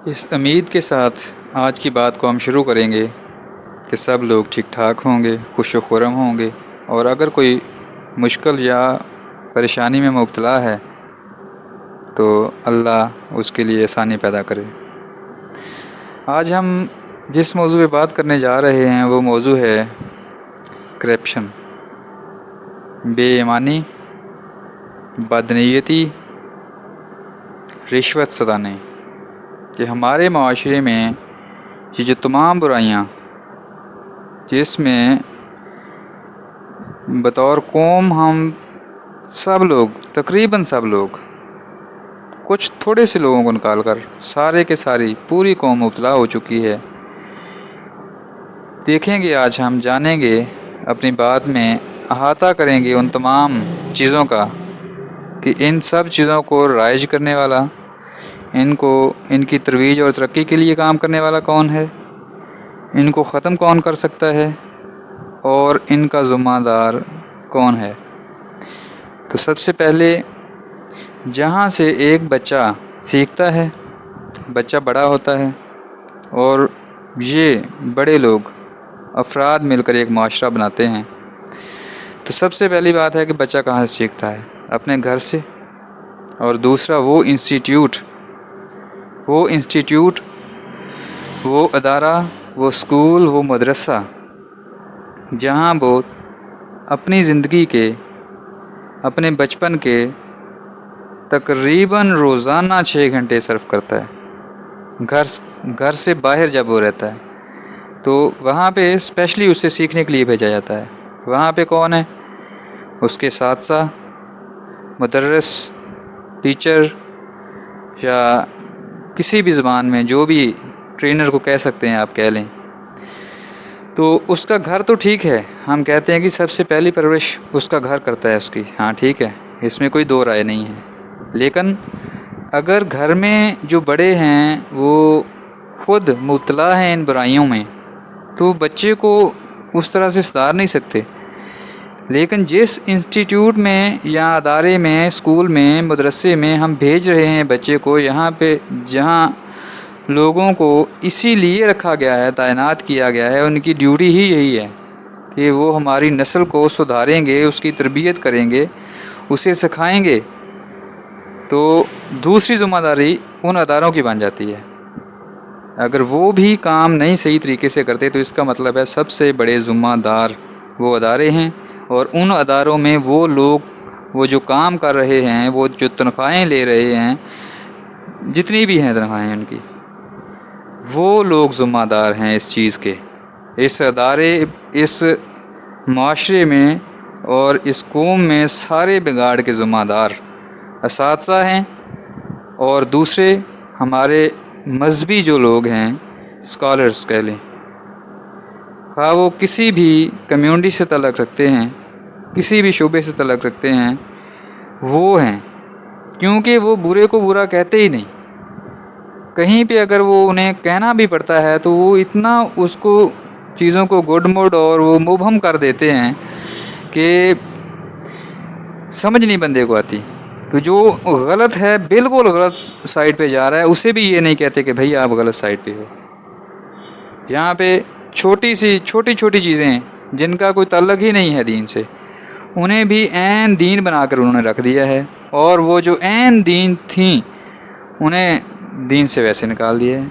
اس امید کے ساتھ آج کی بات کو ہم شروع کریں گے کہ سب لوگ ٹھیک ٹھاک ہوں گے، خوش و خرم ہوں گے، اور اگر کوئی مشکل یا پریشانی میں مبتلا ہے تو اللہ اس کے لیے آسانی پیدا کرے۔ آج ہم جس موضوع پہ بات کرنے جا رہے ہیں وہ موضوع ہے کرپشن، بے ایمانی، بدنیتی، رشوت ستانے، کہ ہمارے معاشرے میں یہ جو تمام برائیاں جس میں بطور قوم ہم سب لوگ، تقریباً سب لوگ، کچھ تھوڑے سے لوگوں کو نکال کر سارے کے ساری پوری قوم مبتلا ہو چکی ہے۔ دیکھیں گے، آج ہم جانیں گے، اپنی بات میں احاطہ کریں گے ان تمام چیزوں کا کہ ان سب چیزوں کو رائج کرنے والا، ان کی ترویج اور ترقی کے لیے کام کرنے والا کون ہے، ان کو ختم کون کر سکتا ہے، اور ان کا ذمہ دار کون ہے۔ تو سب سے پہلے جہاں سے ایک بچہ سیکھتا ہے، بچہ بڑا ہوتا ہے، اور یہ بڑے لوگ افراد مل کر ایک معاشرہ بناتے ہیں، تو سب سے پہلی بات ہے کہ بچہ کہاں سے سیکھتا ہے؟ اپنے گھر سے۔ اور دوسرا وہ انسٹیٹیوٹ، وہ ادارہ، وہ اسکول، وہ مدرسہ جہاں وہ اپنی زندگی کے، اپنے بچپن کے تقریباً روزانہ 6 گھنٹے صرف کرتا ہے، گھر سے باہر جب وہ رہتا ہے تو وہاں پہ اسپیشلی اسے سیکھنے کے لیے بھیجا جاتا ہے۔ وہاں پہ کون ہے؟ اس کے اساتذہ، مدرس، ٹیچر، یا کسی بھی زبان میں جو بھی ٹرینر کو کہہ سکتے ہیں آپ کہہ لیں۔ تو اس کا گھر تو ٹھیک ہے، ہم کہتے ہیں کہ سب سے پہلی پرورش اس کا گھر کرتا ہے اس کی، ہاں ٹھیک ہے، اس میں کوئی دو رائے نہیں ہے۔ لیکن اگر گھر میں جو بڑے ہیں وہ خود مبتلا ہیں ان برائیوں میں تو بچے کو اس طرح سے سدھار نہیں سکتے۔ لیکن جس انسٹیٹیوٹ میں یا ادارے میں، اسکول میں، مدرسے میں ہم بھیج رہے ہیں بچے کو، یہاں پہ جہاں لوگوں کو اسی لیے رکھا گیا ہے، تعینات کیا گیا ہے، ان کی ڈیوٹی ہی یہی ہے کہ وہ ہماری نسل کو سدھاریں گے، اس کی تربیت کریں گے، اسے سکھائیں گے، تو دوسری ذمہ داری ان اداروں کی بن جاتی ہے۔ اگر وہ بھی کام نہیں صحیح طریقے سے کرتے تو اس کا مطلب ہے سب سے بڑے ذمہ دار وہ ادارے ہیں، اور ان اداروں میں وہ لوگ، وہ جو کام کر رہے ہیں، وہ جو تنخواہیں لے رہے ہیں، جتنی بھی ہیں تنخواہیں ان کی، وہ لوگ ذمہ دار ہیں اس چیز کے۔ اس ادارے، اس معاشرے میں اور اس قوم میں سارے بگاڑ کے ذمہ دار اساتذہ ہیں، اور دوسرے ہمارے مذہبی جو لوگ ہیں، اسکالرس کہہ لیں، خواہ وہ کسی بھی کمیونٹی سے تعلق رکھتے ہیں، کسی بھی شعبے سے تعلق رکھتے ہیں، وہ ہیں، کیونکہ وہ برے کو برا کہتے ہی نہیں۔ کہیں پہ اگر وہ انہیں کہنا بھی پڑتا ہے تو وہ اتنا اس کو چیزوں کو گڈ موڈ اور وہ مبہم کر دیتے ہیں کہ سمجھ نہیں بندے کو آتی، کہ جو غلط ہے، بالکل غلط سائڈ پہ جا رہا ہے، اسے بھی یہ نہیں کہتے کہ بھئی آپ غلط سائڈ پہ ہو۔ یہاں پہ چھوٹی چھوٹی چیزیں جن کا کوئی تعلق ہی نہیں ہے دین سے، انہیں بھی عین دین بنا کر انہوں نے رکھ دیا ہے، اور وہ جو عین دین تھیں انہیں دین سے ویسے نکال دیا ہے۔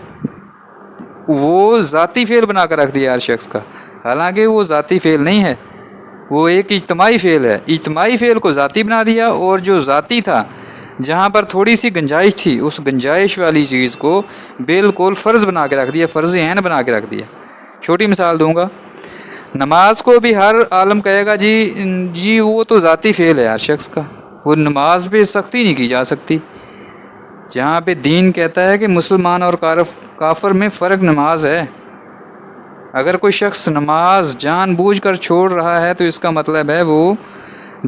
وہ ذاتی فعل بنا کر رکھ دیا ہر شخص کا، حالانکہ وہ ذاتی فعل نہیں ہے، وہ ایک اجتماعی فعل ہے۔ اجتماعی فعل کو ذاتی بنا دیا، اور جو ذاتی تھا، جہاں پر تھوڑی سی گنجائش تھی، اس گنجائش والی چیز کو بالکل فرض بنا کے رکھ دیا، فرض عین بنا کے رکھ دیا۔ چھوٹی مثال دوں گا، نماز کو بھی ہر عالم کہے گا جی وہ تو ذاتی فعل ہے ہر شخص کا، وہ نماز پہ سختی نہیں کی جا سکتی۔ جہاں پہ دین کہتا ہے کہ مسلمان اور کافر میں فرق نماز ہے۔ اگر کوئی شخص نماز جان بوجھ کر چھوڑ رہا ہے تو اس کا مطلب ہے وہ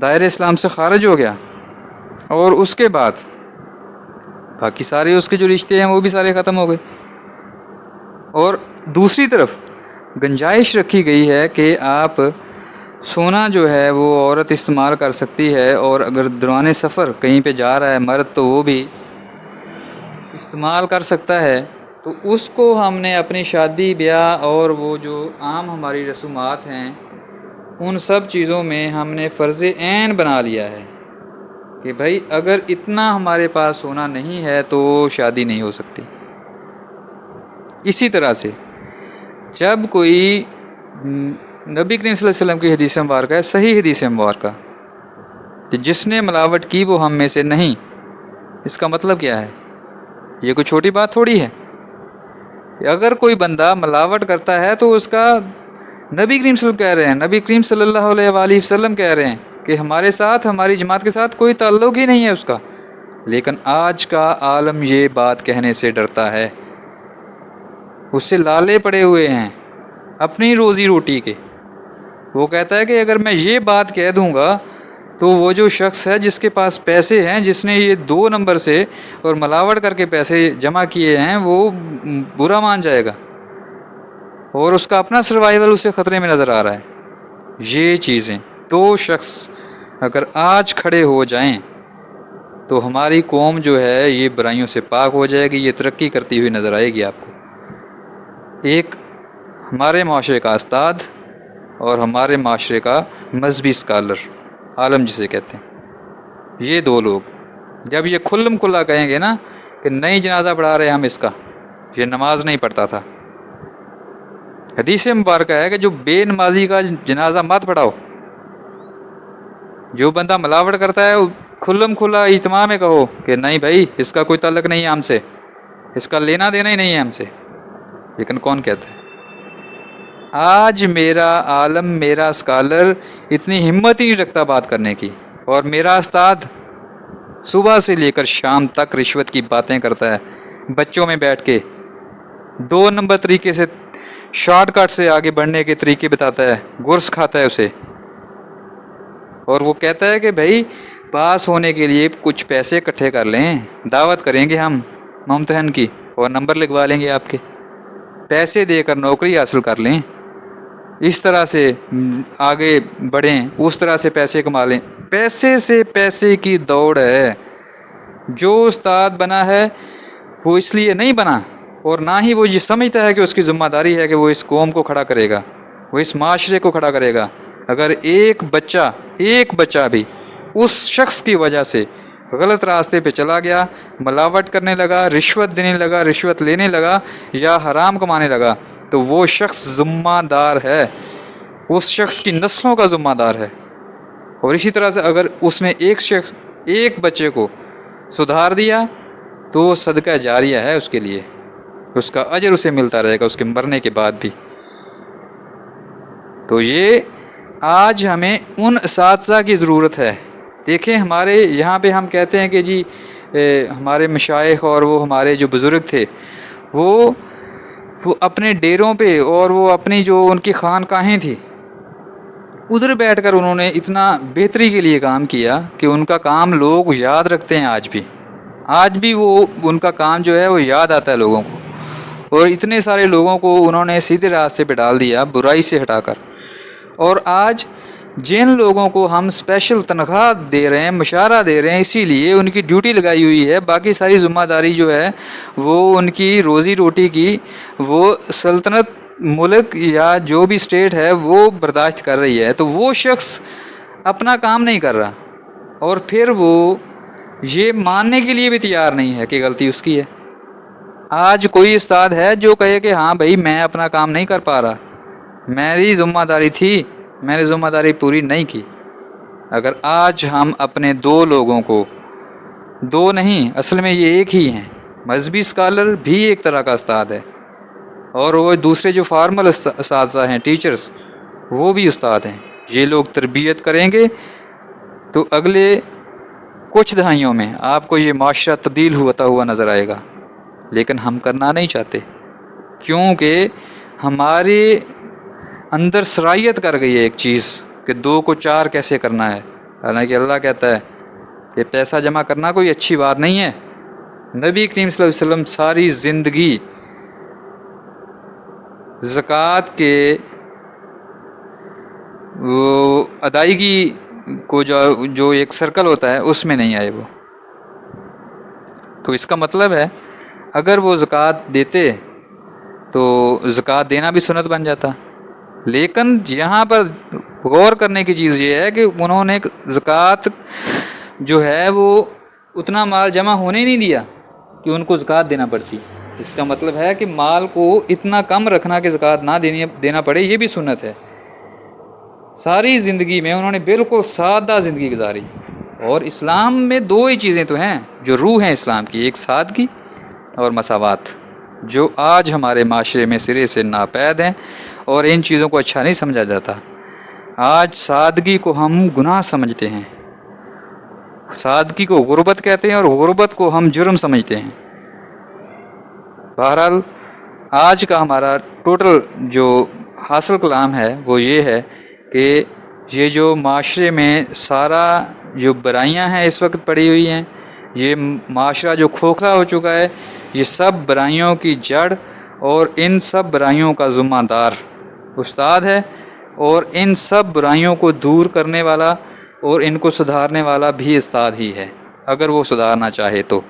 دائرہ اسلام سے خارج ہو گیا، اور اس کے بعد باقی سارے اس کے جو رشتے ہیں وہ بھی سارے ختم ہو گئے۔ اور دوسری طرف گنجائش رکھی گئی ہے کہ آپ سونا جو ہے وہ عورت استعمال کر سکتی ہے، اور اگر دوران سفر کہیں پہ جا رہا ہے مرد تو وہ بھی استعمال کر سکتا ہے، تو اس کو ہم نے اپنی شادی بیاہ اور وہ جو عام ہماری رسومات ہیں ان سب چیزوں میں ہم نے فرض عین بنا لیا ہے کہ بھائی اگر اتنا ہمارے پاس ہونا نہیں ہے تو شادی نہیں ہو سکتی۔ اسی طرح سے جب کوئی نبی کریم صلی اللہ علیہ وسلم کی حدیث مبارکہ ہے، صحیح حدیث مبارکہ، کہ جس نے ملاوٹ کی وہ ہم میں سے نہیں، اس کا مطلب کیا ہے؟ یہ کوئی چھوٹی بات تھوڑی ہے کہ اگر کوئی بندہ ملاوٹ کرتا ہے تو اس کا نبی کریم صلی اللہ علیہ وسلم کہہ رہے ہیں، نبی کریم صلی اللہ علیہ وآلہ وسلم کہہ رہے ہیں کہ ہمارے ساتھ، ہماری جماعت کے ساتھ کوئی تعلق ہی نہیں ہے اس کا، لیکن آج کا عالم یہ بات کہنے سے ڈرتا ہے، اس سے لالے پڑے ہوئے ہیں اپنی روزی روٹی کے۔ وہ کہتا ہے کہ اگر میں یہ بات کہہ دوں گا تو وہ جو شخص ہے جس کے پاس پیسے ہیں، جس نے یہ 2 نمبر سے اور ملاوٹ کر کے پیسے جمع کیے ہیں، وہ برا مان جائے گا اور اس کا اپنا سروائیول اسے خطرے میں نظر آ رہا ہے۔ یہ چیزیں 2 شخص اگر آج کھڑے ہو جائیں تو ہماری قوم جو ہے یہ برائیوں سے پاک ہو جائے گی، یہ ترقی کرتی ہوئی نظر آئے گی آپ کو۔ ایک ہمارے معاشرے کا استاد اور ہمارے معاشرے کا مذہبی اسکالر، عالم جسے کہتے ہیں، یہ 2 لوگ جب یہ کھلم کھلا کہیں گے نا کہ نئی جنازہ پڑھا رہے ہم اس کا، یہ نماز نہیں پڑھتا تھا۔ حدیث مبارکہ ہے کہ جو بے نمازی کا جنازہ مت پڑھاؤ، جو بندہ ملاوٹ کرتا ہے کھلم کھلا اجتماع میں کہو کہ نہیں بھائی اس کا کوئی تعلق نہیں ہے ہم سے، اس کا لینا دینا ہی نہیں ہے ہم سے، لیکن کون کہتا ہے؟ آج میرا عالم، میرا اسکالر اتنی ہمت ہی نہیں رکھتا بات کرنے کی، اور میرا استاد صبح سے لے کر شام تک رشوت کی باتیں کرتا ہے، بچوں میں بیٹھ کے 2 نمبر طریقے سے، شارٹ کٹ سے آگے بڑھنے کے طریقے بتاتا ہے، گرس کھاتا ہے اسے، اور وہ کہتا ہے کہ بھائی پاس ہونے کے لیے کچھ پیسے اکٹھے کر لیں، دعوت کریں گے ہم ممتحن کی اور نمبر لگوا لیں گے آپ کے، پیسے دے کر نوکری حاصل کر لیں، اس طرح سے آگے بڑھیں، اس طرح سے پیسے کما لیں۔ پیسے سے پیسے کی دوڑ ہے۔ جو استاد بنا ہے وہ اس لیے نہیں بنا، اور نہ ہی وہ یہ سمجھتا ہے کہ اس کی ذمہ داری ہے کہ وہ اس قوم کو کھڑا کرے گا، وہ اس معاشرے کو کھڑا کرے گا۔ اگر ایک بچہ بھی اس شخص کی وجہ سے غلط راستے پہ چلا گیا، ملاوٹ کرنے لگا، رشوت دینے لگا، رشوت لینے لگا یا حرام کمانے لگا، تو وہ شخص ذمہ دار ہے، اس شخص کی نسلوں کا ذمہ دار ہے۔ اور اسی طرح سے اگر اس نے ایک بچے کو سدھار دیا تو وہ صدقہ جاریہ ہے اس کے لیے، اس کا اجر اسے ملتا رہے گا اس کے مرنے کے بعد بھی۔ تو یہ آج ہمیں ان اساتذہ کی ضرورت ہے۔ دیکھیں ہمارے یہاں پہ ہم کہتے ہیں کہ جی ہمارے مشائخ اور وہ ہمارے جو بزرگ تھے وہ اپنے ڈیروں پہ اور وہ اپنی جو ان کی خانقاہیں تھی ادھر بیٹھ کر انہوں نے اتنا بہتری کے لیے کام کیا کہ ان کا کام لوگ یاد رکھتے ہیں آج بھی وہ ان کا کام جو ہے وہ یاد آتا ہے لوگوں کو، اور اتنے سارے لوگوں کو انہوں نے سیدھے راستے پہ ڈال دیا برائی سے ہٹا کر۔ اور آج جن لوگوں کو ہم اسپیشل تنخواہ دے رہے ہیں، مشاہرہ دے رہے ہیں، اسی لیے ان کی ڈیوٹی لگائی ہوئی ہے، باقی ساری ذمہ داری جو ہے وہ ان کی روزی روٹی کی وہ سلطنت، ملک یا جو بھی اسٹیٹ ہے وہ برداشت کر رہی ہے، تو وہ شخص اپنا کام نہیں کر رہا، اور پھر وہ یہ ماننے کے لیے بھی تیار نہیں ہے کہ غلطی اس کی ہے۔ آج کوئی استاد ہے جو کہے کہ ہاں بھائی میں اپنا کام نہیں کر پا رہا، میری ذمہ داری تھی، میں نے ذمہ داری پوری نہیں کی۔ اگر آج ہم اپنے 2 لوگوں کو، 2 نہیں اصل میں یہ ایک ہی ہیں، مذہبی اسکالر بھی ایک طرح کا استاد ہے، اور وہ دوسرے جو فارمل اساتذہ ہیں، ٹیچرز، وہ بھی استاد ہیں۔ یہ لوگ تربیت کریں گے تو اگلے کچھ دہائیوں میں آپ کو یہ معاشرہ تبدیل ہوتا ہوا نظر آئے گا، لیکن ہم کرنا نہیں چاہتے کیونکہ ہمارے اندر صلاحیت کر گئی ہے ایک چیز کہ 2 کو 4 کیسے کرنا ہے، حالانکہ اللہ کہتا ہے کہ پیسہ جمع کرنا کوئی اچھی بات نہیں ہے۔ نبی کریم صلی اللہ علیہ وسلم ساری زندگی زکوٰۃ کے وہ ادائیگی کو جو ایک سرکل ہوتا ہے اس میں نہیں آئے وہ۔ تو اس کا مطلب ہے اگر وہ زکوٰۃ دیتے تو زکوٰۃ دینا بھی سنت بن جاتا. لیکن یہاں پر غور کرنے کی چیز یہ ہے کہ انہوں نے زکوٰۃ جو ہے وہ اتنا مال جمع ہونے نہیں دیا کہ ان کو زکوٰۃ دینا پڑتی. اس کا مطلب ہے کہ مال کو اتنا کم رکھنا کہ زکوٰۃ نہ دینا پڑے، یہ بھی سنت ہے. ساری زندگی میں انہوں نے بالکل سادہ زندگی گزاری. اور اسلام میں دو ہی چیزیں تو ہیں جو روح ہیں اسلام کی، ایک سادگی اور مساوات، جو آج ہمارے معاشرے میں سرے سے ناپید ہیں اور ان چیزوں کو اچھا نہیں سمجھا جاتا. آج سادگی کو ہم گناہ سمجھتے ہیں، سادگی کو غربت کہتے ہیں اور غربت کو ہم جرم سمجھتے ہیں. بہرحال آج کا ہمارا ٹوٹل جو حاصل کلام ہے وہ یہ ہے کہ یہ جو معاشرے میں سارا جو برائیاں ہیں اس وقت پڑی ہوئی ہیں، یہ معاشرہ جو کھوکھلا ہو چکا ہے، یہ سب برائیوں کی جڑ اور ان سب برائیوں کا ذمہ دار استاد ہے، اور ان سب برائیوں کو دور کرنے والا اور ان کو سدھارنے والا بھی استاد ہی ہے، اگر وہ سدھارنا چاہے تو.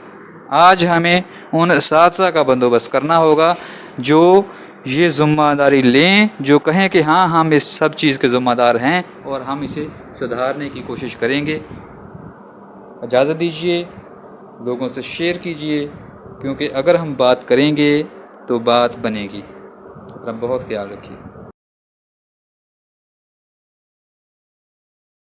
آج ہمیں ان اساتذہ کا بندوبست کرنا ہوگا جو یہ ذمہ داری لیں، جو کہیں کہ ہاں ہم اس سب چیز کے ذمہ دار ہیں اور ہم اسے سدھارنے کی کوشش کریں گے. اجازت دیجیے، لوگوں سے شیئر کیجیے، کیونکہ اگر ہم بات کریں گے تو بات بنے گی. اپنا بہت خیال رکھیے.